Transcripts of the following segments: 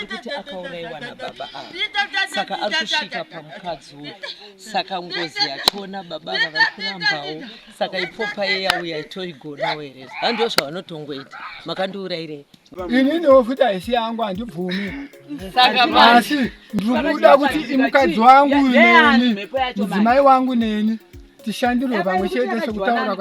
kuti akauraiwa nababa avo saka ari kusvika pamukadzi uyu saka ngozi yachiona baba ava vari kurambawo saka ipopa yeyauya toigonawo here handiwo zvavanotongoita makandiurayirei ininiwo futi haisi yangu handibvumi asi ndikuda kuti mukadzi wangu neni mudzimai wangu neni tishandirwe pamwe chete sekutaura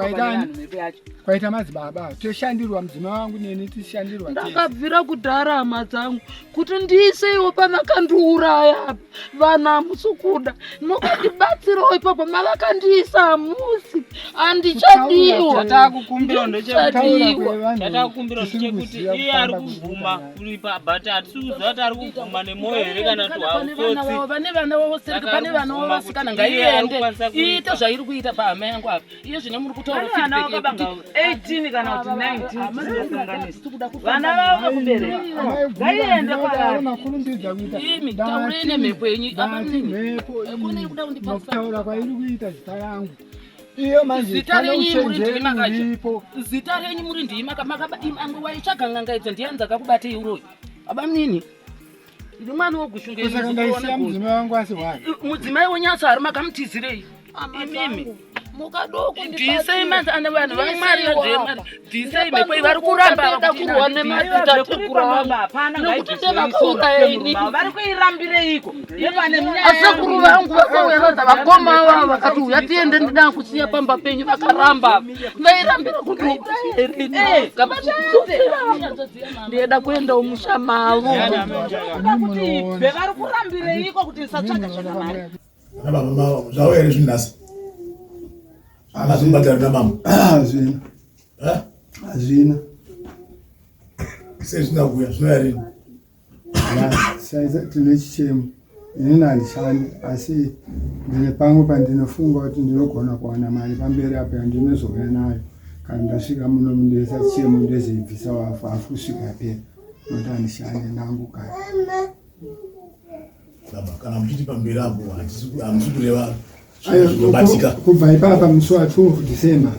kwaita madzibaba toshandirwa mudzimai wangu neni tishandirwa ndakabvira kudharama dzangu kuti ndiiseiwo pamakandiuraya vana hamusukuda nokandibatsirawo ipapo mavakandiisa hamusi handichadiwa tatakukumbira ndechekuti iye ari kuvhuma kuripa bhati hatisi kuziva kuti ari kuvhuma nemwoyo here kana pane vana vavosereka pane vana vavasikana ngaiende iite zvairi kuita pahama yangu apa iye zvine muri kutaura feedback 18 kana kuti 19 vana vavo vakubereka ngaiende makurumbidza kuita taurei nemhepo yenyu nokutaura kwairi kuita zita rangu iyo manje zita renyu muri ndima ange waitsvagangangaidza ndiani dzakakubatei uroyi aba munini ndi mwana wogushungaisaka mudzimai wangu asi wai mudzimai wenyasa ari makamutizirei imimi mukadoko bvisei vanhu vamwari bvisei mhepo vari kuramba kurwa vari kuirambireiko asekuru vangu vakauya vadza vakoma vavo vakati uya tiende ndida kusiya pamba penyu vakaramba vairambira kundienda kuendawo musha mavo vari kurambireiko kuti isatsvaga zvakanaka zvavo here zvinhasi akazvibatira namama hazvina hazvina sei zvisina kuuya zvinoyarini tine chichemo inini handishandi asi ndine pamwe pandinofunga kuti ndinogona kuwana mari pamberi apo yandinozouya nayo kana ndasvika muno mundoisa chichemo ndezeibvisa wafu hafu kusvika yapera noti handishandi nangu kana kana muchiti pamberi apo hamusi kureva kubva ipapa musi wa12 December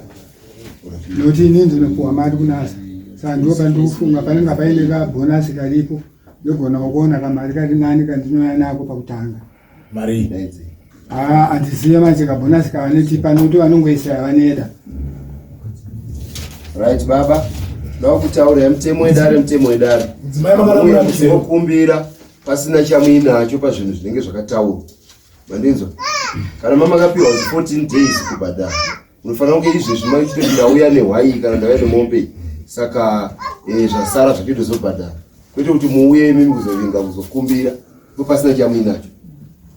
noti ini ndinopuwa mari kunasa saka ndo pandikufunga panenge paine kabhonasi karipo ndogona kuona kamari kari nani kandinoya nako pakutanga mari handizive manje kabhonasi kavanetipa noti vanongoisa yavaneda right baba ndakutaura mutemo wedare mukumbira pasina chamuinacho pazvinhu zvinenge zvakataurwa mandinzwa kana mama akapiwa 14 days kubhadhara unofanira kunge izvezvi maitiro ndauya nehwai kana ndauya nemombe saka zvasara zvachitozobhadhara kwete kuti muuye mimi kuzovinga kuzokumbira pasina chamuinacho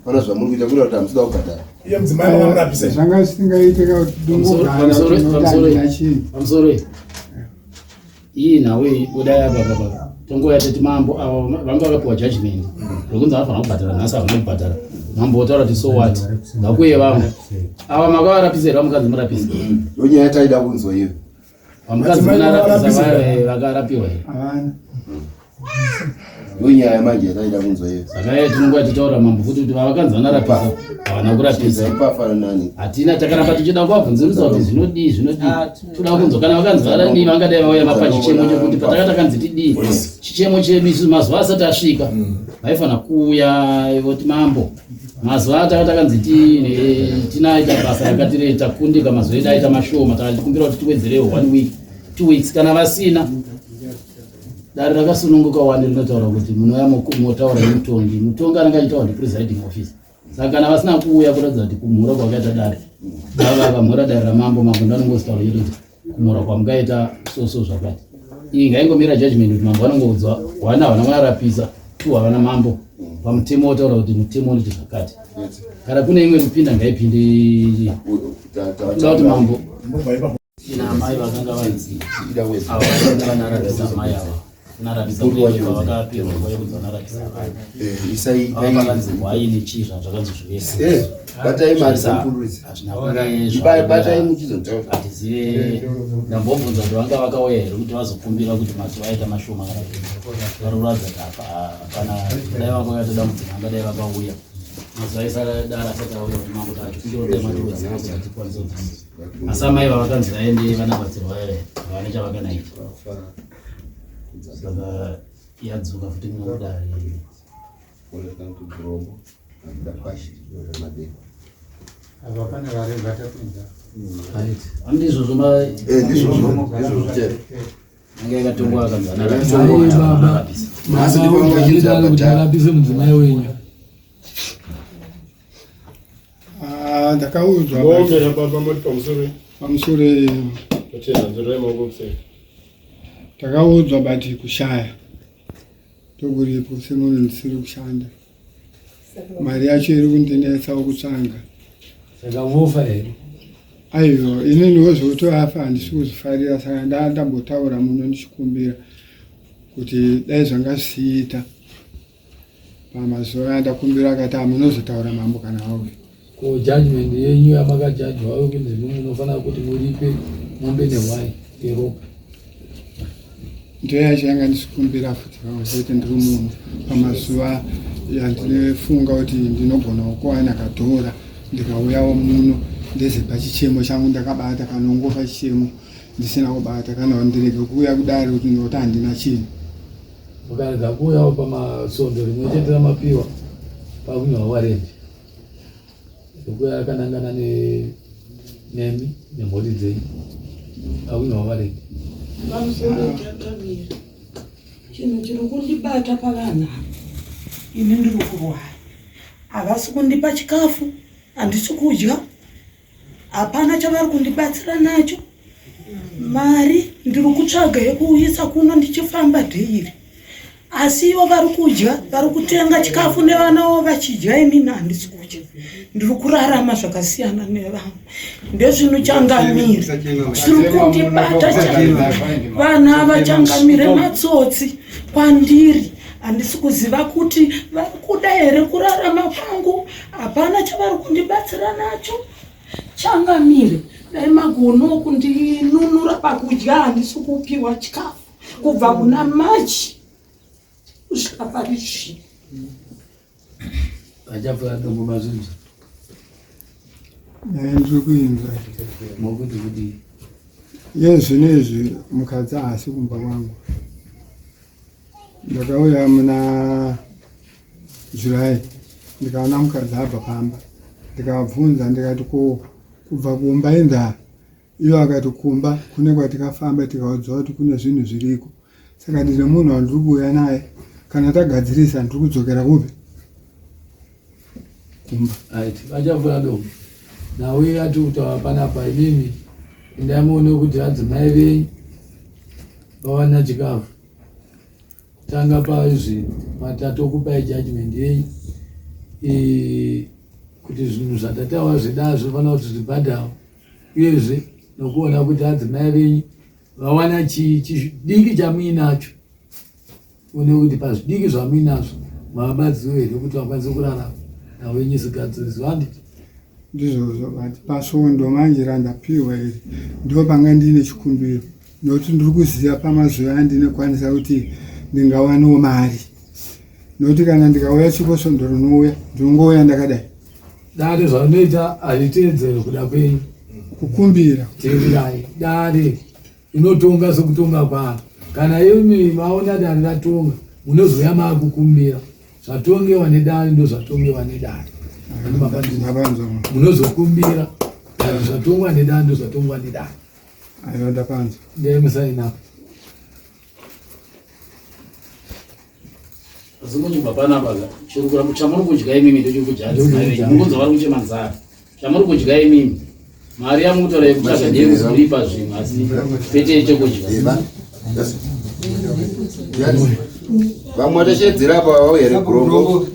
pana zvamuri kuita kuda kuti hamusida kubhadhara iye mudzimai vakamurapisa zvanga zvisingaitika kuti dongogaaamsore iyi nawe udai apa tongoya tati mambo avo vanga vakapiwa judgment rokunzi vanofanira kubhadhara nhasi havana kubhadhara mambo otaura kuti so what ngakuye vamwe ava makavarapisa here vamukadzi murapisa ndonyaya taida kunzwa iyo vamukadzi vanarapisa vakarapiwa here havana ndonyaya manje yataida kunzwa iyo saka tinongoya titaura mambo futi kuti vavakanzi vanarapisa havana kurapisa ipafana nani hatina takaramba tichida kuvabvunzirisa kuti zvinodii toda kunzwa kana vakanzi vadii vangadai vauya vapa chichemo chekuti patakatakanzi tidii chichemo chemisu mazuva asati asvika vaifanira kuuya voti mambo mazuva atakakanzi tinaita basa rakatirei takundika mazuva edu aita mashoma takatikumbira kuti tiwedzerewo 1 week 2 weeks kana vasina dare rakasununguka wani rinotaura kuti munouya motaura mutongi anenge achitaura ndi presiding office saka kana vasina kuuya kuratidza kuti kumhura kwakaita dare vakamhura dare ramambo ndanongozitaura kuti kumhura kwamukaita so zvakati iyi ngaingomira judgment kuti mambo vanongoudzwa wana havana vanarapisa tu havana mambo pamutemo wotaura kuti mutemo unoti zvakati kana kune imwe kupinda ngaipinde toda kuti mambo ina mai vakanga vanzi vanarapisa mai ava narapisa vakapiwa nguva yekudzi vanarapisa vakanzi waine chizva zvakanzi zvivese batai mari dzapururisa batai muchizotaura hatizive ndambobvunza kuti vanga vakauya here kuti vazokumbira kuti mazuva aita mashoma kana varuradza kana dai vakauya toda mudzima angadai vakauya mazuva aisara dara asati auya kuti mambo tachikundirodai maturudzira kuti tikwanise kudzisa asi amai vavakanzi vaende vanabatsirwa here havane chavakanaita saka yadzoka futi mudari Ole tanto grobo da pashi da madera. Avapana varenga tapinda. right andizvo zvoma Ndizvo zvichera. ngekatongwa kanzana Masi ndipanga chidza patara. Rapise mudzimai wenyu. Ndakaudzwa Ngombe baba muri pamusoro. pamusoro Kuchena nzira yemagokusei. ndakaudzwa bati kushaya toguripo semunhu ndisiri kushanda mari yacho iri kundinetsa kutsvanga Saka vofa here. aiwa ininiwo zvotoafa handisi kuzvifarira saka ndambotaura muno ndichikumbira kuti dai zvanga zvichiita pamazuva andakumbira akati hamunozotaura mambo kana wauya Ko judgment yenyu yamakajajwa kunzi munofanira kuti muripe mombe nehwai yeropa. ndiyo yacho yanga ndisikumbira futi pamwe chete ndiri munhu pamazuva yandinofunga kuti ndinogona kuwana kadhora ndikauyawo muno ndeze pachichemo changu ndakabata kanongofa chichemo ndisina kubata kana ndirege kuuya kudari kuti ndoti handina chinhu Mukarega kuuyawo pamasondo rimwe chete ramapiwa pakunywa warendi. Kuuya yakanangana nemi nemhuri dzenyu pakunywa warendi. Pamusoro chakamira chinhu chiri kundibata pavana ini ndiri kurwara havasi kundipa chikafu handisi kudya hapana chavari kundibatsira nacho mari ndiri kutsvaga yekuuyisa kuno ndichifamba dheiri asi ivo vari kudya vari kutenga chikafu nevanawo vachidya inini handisi kudya ndiri kurarama zvakasiyana nevamwe ndezvino changamiri zviri kundibata vana havachangamire matsotsi kwandiri handisi kuziva kuti vari kuda here kurarama kwangu hapana chavari kundibatsira nacho changamire dai magono kundinunura pakudya handisi kupiwa chikafu kubva muna machi kusvika parizvi Achapfuura dombo mazvinji. naye ndiri kuinzwa Mokuti kuti yezvinezvi mukadzi haasi kumba kwangu ndakauya muna July ndikaona mukadzi abva pamba ndikabvunza ndikati ko kubva kumba inzara ivo akati kumba kune kwatikafamba tikaudzwa kuti kune zvinhu zviriko saka ndine munhu wandiri kuuya naye kana tagadzirisa ndiri kudzokera kupi kumba achapfuura dombo nawe ati kutaura panapa inini ndaimuone kuti adzimai venyu vawana chikafu tanga paizvi matatu okupai judgment yenyu kuti zvinhu zvatataura zvedaa zvinofanira kuti zvibhadhawo uyezve nokuona kuti adzimai venyu vawana chidiki chamuinacho une kuti pazvidiki zvamuinazvo mavabatsiro here kuti vakwanise kurarama nawenyu zigadziriso handiti ndizvozvo bati pasvondo manje randapiwa iri ndo panga ndine chikumbiro nokuti ndiri kuziva pamazuva andinokwanisa kuti ndingawanawo mari nokuti kana ndikauya chikosvondo rinouya ndinongouya ndakadai dare zvaunoita hariteedzere kuda kwenyu kukumbira teerai dare inotonga sekutonga kwangu kana imi maona dare ratonga munozoya maakukumbira zvatongewa nedare ndo zvatongewa nedare ndapanzwa munozokumbira dare zvatongwa nedare ndo zvatongwa nedare aiwa ndapanzwa ndaimusainapo asi munyumba panapa chamuri kudya imimi ndochokudya mukunzi vari kuchemanzara chamuri kudya imimi mari yamukutora yekutsvaga ndeyekuzoripa zvimwe asi pete chekudya Vamwe watashedzera apa vauya regrombo.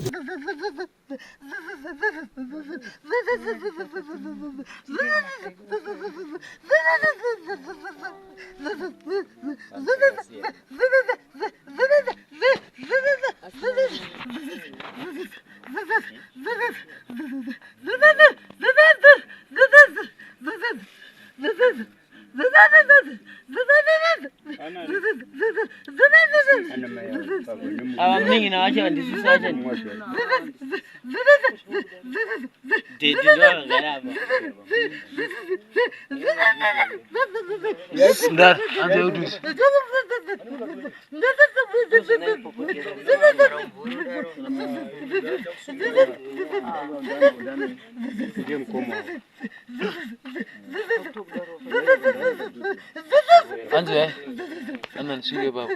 ava mningi nawacho vandisisa wacho dede ndovakagara apa ndari anze utusi anze ananishike baba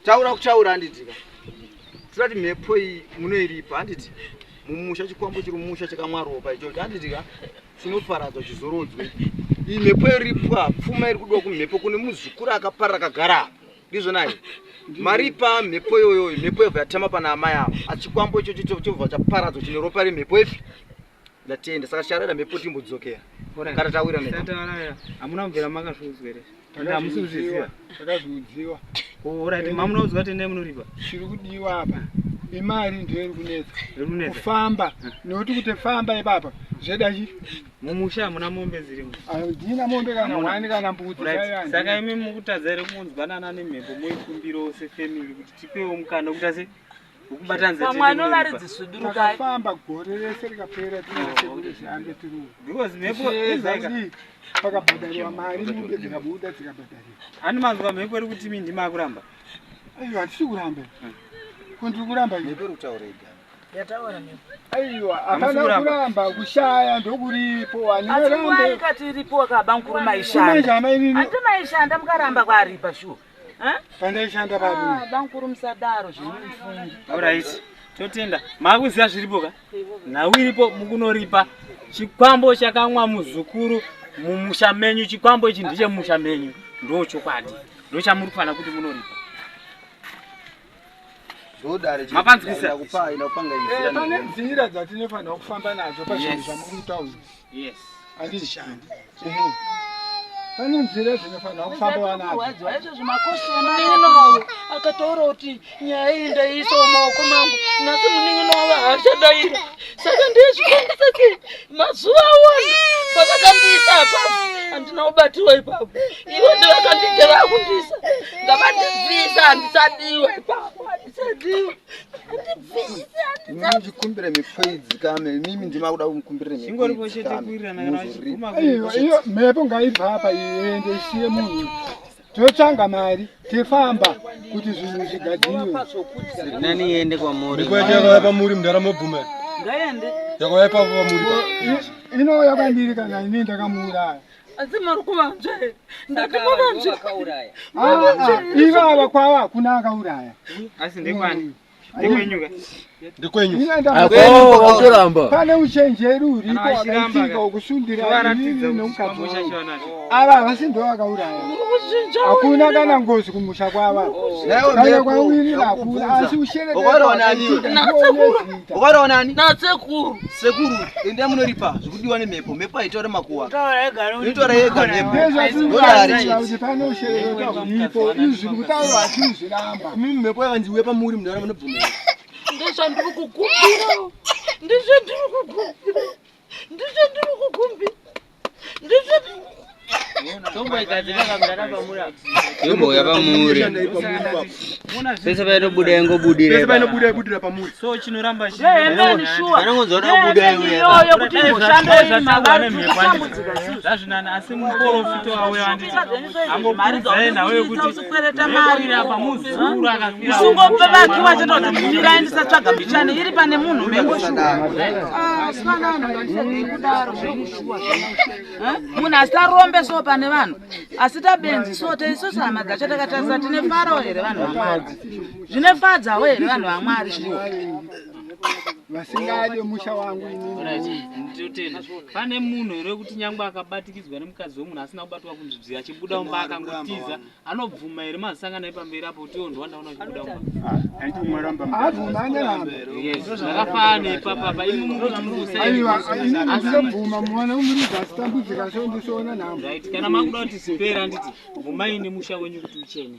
taura kuchaura handitika tirati mhepo iyi munoiripa handiti mumusha chikwambo chiri mumusha chakamwaropa ichocho handitika chinoparadzwa chizorodzwe iyi mhepo iripwa pfuma iri kudiwa kumhepo kune muzukuru akaparara akagara ndizvonai maripa mhepo iyoyo mhepo yobva yatama pana amai avo asi chikwambo ichocho chobva chaparadzwa chine ropa remhepo ipi ndatenda saka charada mhepo timbodzokera kana tawira hamuna kubvera makazviudzwa here hamusi kuzviziva takazviudziwa orati mamunaudzwa kuti ndee munoripa chiri kudiwa apa imari ndiyo iri kunetsa kufamba nekuti kuti famba ipapa zveda chi mumusha hamuna mombe dzirimo handina mombe kana hwani kana mbudzi saka imi mukutadza here kunzwanana nemhepo moikumbirawo sefamily kuti tipewo mukana kuti ase ukubatanzakafamba gore rese rikapera tinaasekurezvihambe tiruwa because mhepo izaika pakabhadhariwa mari mombe dzikabuda dzikabhadhariwa ani mazuva mhepo iri kuti mi ndima akuramba aiwa hatisi kuramba kundiri kuramba mhepo iri kutaura ega yataura mhepo aiwa hapana kuramba kushaya ndokuripo anikati iripo wakabankuru maishanda andimaishanda mukaramba kwaripa shuwa pandaishanda pari bankuru musadaro zvinofunga alright totenda makuziva zviripoka nhau iripo mukunoripa chikwambo chakamwa muzukuru mumusha menyu chikwambo ichi ndiche mumusha menyu ndo chokwadi ndo chamuri kufanira kuti munoripa mapanzikisa pane nzira dzatinofanira kufamba nadzo pazvinhu zvamuri kutaura handizishanda pane nzira dzinofanira kufamba vanadzo munin'inovo akataura kuti nyaya iyi ndaiisa mumaoko mangu nhasi munin'inovo haachadaira saka ndezvikondisa sei mazuva awona pavakandiisa apapo handina kubatiwa ipapo ivo ndivakandite vakundisa ngavandibvisa handisadiwa ipapo handisadiwa ndikumbire mhepo idzi kame mimi ndima kuda kumukumbirire iyo mhepo ngaibva apa iende isiye munhu totsvanga mari tifamba kuti zvinhu zvigadziriwe nani iende kwamuri yakauya pamuri mundaramo bvuma yakauya ipapo pamuri ino yakandiri kana ini ndakamuuraya asi mari kuvanzwa here ndatimavanzwa ivava kwava kuna akauraya asi ndekwani ndekwenyuka Ndikwenyu. Pane uchenjeri uripo wakaitika ukusundira inini nemukadzi wangu. Ava vasindo vakauraya. Hakuna kana ngozi kumusha kwava. Kaya kwawiri nakura asi ushereke. Ukaronani? Sekuru. Ende munoripa zvikudiwa nemhepo. Mhepo aitora makuwa. Inotora yega mhepo. Pane ushereke uripo. Izvi kutaura achizviramba. Mimi mhepo yakanziuya pamuri munhu munobvumira. Ndizvandiri kukumbira. Tombo ikadzika kamdara pamuri. Tombo yapamuri. Sese painobuda ingobudira. Sese painobuda pamuri. So chinoramba chi. Vanongozoda kubuda iwe. Yoyo kuti mushando zvakwana mhepo. Zvazvinana asi muprofito wawe anditi. Ambomari nawe kuti kwereta mari pamuzi ura akafira. Usungope vaki wachototibvira endisa tsvaga mbichane iri pane munhu mengoshuwa. Svanana kudaro zvekushuwa. Munhu asarombe so pane vanhu. Asi tabenzi so teisosa hama dzacho takatarisa tine faro here vanhu vaMwari. Zvinefadza here vanhu vaMwari shuwa. Vasingade musha wangu inini. Nditotenda. Pane munhu here kuti nyangwa akabatikidzwa nemukadzi womunhu asina kubatwa kunzvibvira achibuda umba akangotiza anobvuma here mazisangana pamberi apo kuti ndwanda una chibuda umba. Zvakafanana ipapa imi mungusa. Aiwa ndinobvuma mwana umuriza asitambudzika sondisona namba. Right kana makuda kuti sipera nditi gumaini musha wenyu kuti uchene.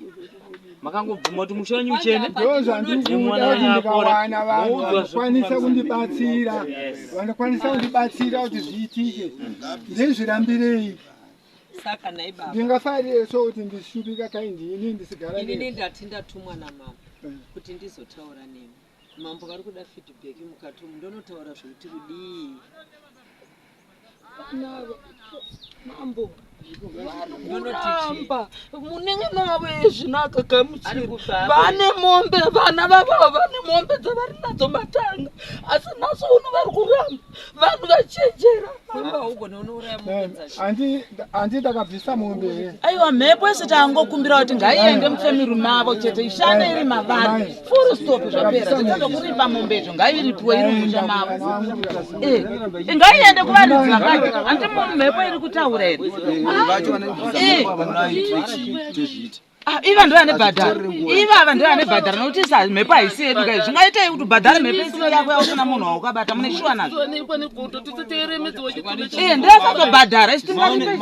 Makangobvuma kuti musha wenyu uchene. Ndoza ndikuda ndikawana vanhu vanokwanisa kundibatsira. Vanokwanisa kundibatsira kuti zviitike. Ndezvirambirei. Saka naiba. Ndingafarire so kuti ndishupika kaindini ndisigara. Inini ndati ndatumwa namama kuti ndizotaura nemi. Mambo kari kuda feedback mukati ndonotaura zvokuti kudii. Mambo Namba munenge nawe zvinaka kamuchiri vane mombe vana vava vane mombe dzavari nadzo matanga asi naso uno vari kuramba vanhu vachenjera andi takabvisa mombe. Aiwa mhepo yese tangokumbira kuti ngaiende mufemiri mavo chete ishande iri mavari full stop zvapera zvatokuripa mombecho ngairipiwe iri musha mavo ngaiende kuvanhu dzakati handi mhepo iri kutaura here. Iva ndo ane bhadhara. Ivava ndo ane bhadhara nokuti mhepo haisi yedu kai. Zvingaitei kuti ubhadhare mhepo isiri yako yausina munhu waukabata mune shuwa nazvo. Ndiyasazobhadhara isi tingaripe